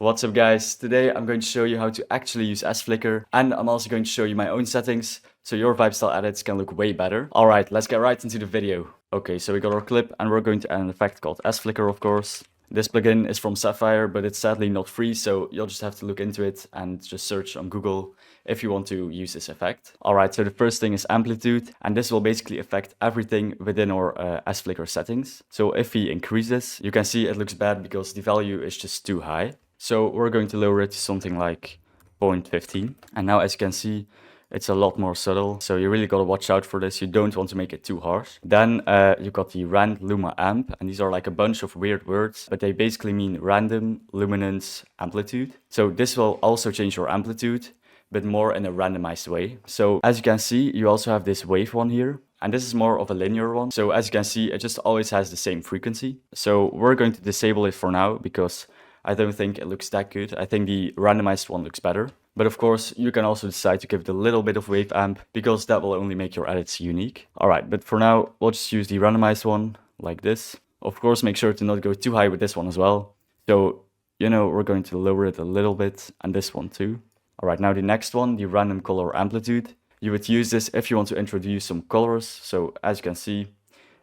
What's up guys, today I'm going to show you how to actually use S-Flicker, and I'm also going to show you my own settings so your Vibe Style edits can look way better. Alright, let's get right into the video. Okay, so we got our clip and we're going to add an effect called S-Flicker, of course. This plugin is from Sapphire, but it's sadly not free, so you'll just have to look into it and just search on Google if you want to use this effect. Alright, so the first thing is amplitude, and this will basically affect everything within our S-Flicker settings. So if we increase this, you can see it looks bad because the value is just too high. So we're going to lower it to something like 0.15. And now as you can see, it's a lot more subtle. So you really got to watch out for this. You don't want to make it too harsh. Then you got the rand, luma, amp. And these are like a bunch of weird words, but they basically mean random, luminance, amplitude. So this will also change your amplitude, but more in a randomized way. So as you can see, you also have this wave one here. And this is more of a linear one. So as you can see, it just always has the same frequency. So we're going to disable it for now because I don't think it looks that good. I think the randomized one looks better. But of course, you can also decide to give it a little bit of wave amp because that will only make your edits unique. Alright, but for now, we'll just use the randomized one like this. Of course, make sure to not go too high with this one as well. So, you know, we're going to lower it a little bit, and this one too. Alright, now the next one, the random color amplitude. You would use this if you want to introduce some colors. So as you can see,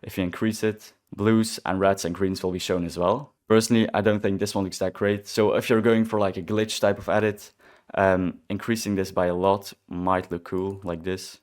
if you increase it, blues and reds and greens will be shown as well. Personally, I don't think this one looks that great. So if you're going for like a glitch type of edit, increasing this by a lot might look cool like this.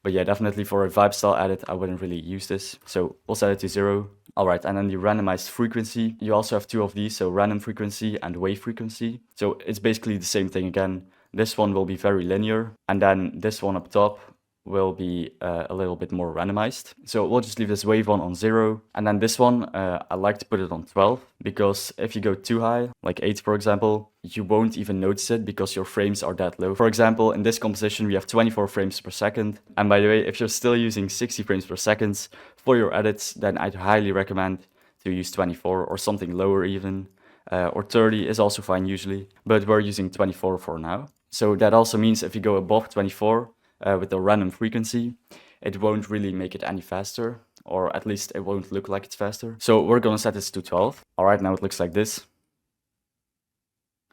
But yeah, definitely for a Vibe Style edit, I wouldn't really use this. So we'll set it to 0. Alright, and then the randomized frequency. You also have two of these, so random frequency and wave frequency. So it's basically the same thing again. This one will be very linear, and then this one up top will be a little bit more randomized. So we'll just leave this wave one on 0. And then this one, I like to put it on 12, because if you go too high, like 8 for example, you won't even notice it because your frames are that low. For example, in this composition, we have 24 frames per second. And by the way, if you're still using 60 frames per second for your edits, then I'd highly recommend to use 24 or something lower even. Or 30 is also fine usually, but we're using 24 for now. So that also means if you go above 24, with the random frequency, it won't really make it any faster, or at least it won't look like it's faster. So we're gonna set this to 12. Alright, now it looks like this.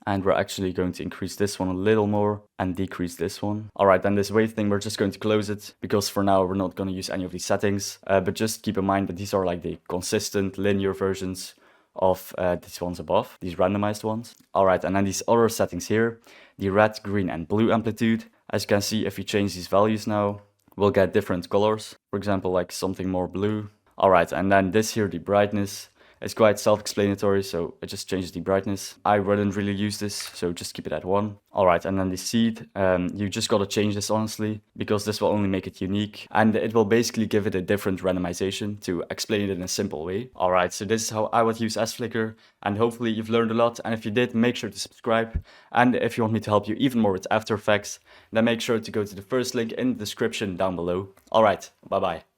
And we're actually going to increase this one a little more and decrease this one. Alright, then this wave thing, we're just going to close it because for now we're not going to use any of these settings. But just keep in mind that these are like the consistent linear versions of these ones above, these randomized ones. Alright, and then these other settings here, the red, green and blue amplitude. As you can see, if we change these values now, we'll get different colors. For example, like something more blue. Alright, and then this here, the brightness, is quite self-explanatory, so it just changes the brightness. I wouldn't really use this, so just keep it at 1. Alright, and then the seed, you just gotta change this honestly, because this will only make it unique, and it will basically give it a different randomization to explain it in a simple way. Alright, so this is how I would use S-Flicker, and hopefully you've learned a lot, and if you did, make sure to subscribe, and if you want me to help you even more with After Effects, then make sure to go to the first link in the description down below. Alright, bye bye.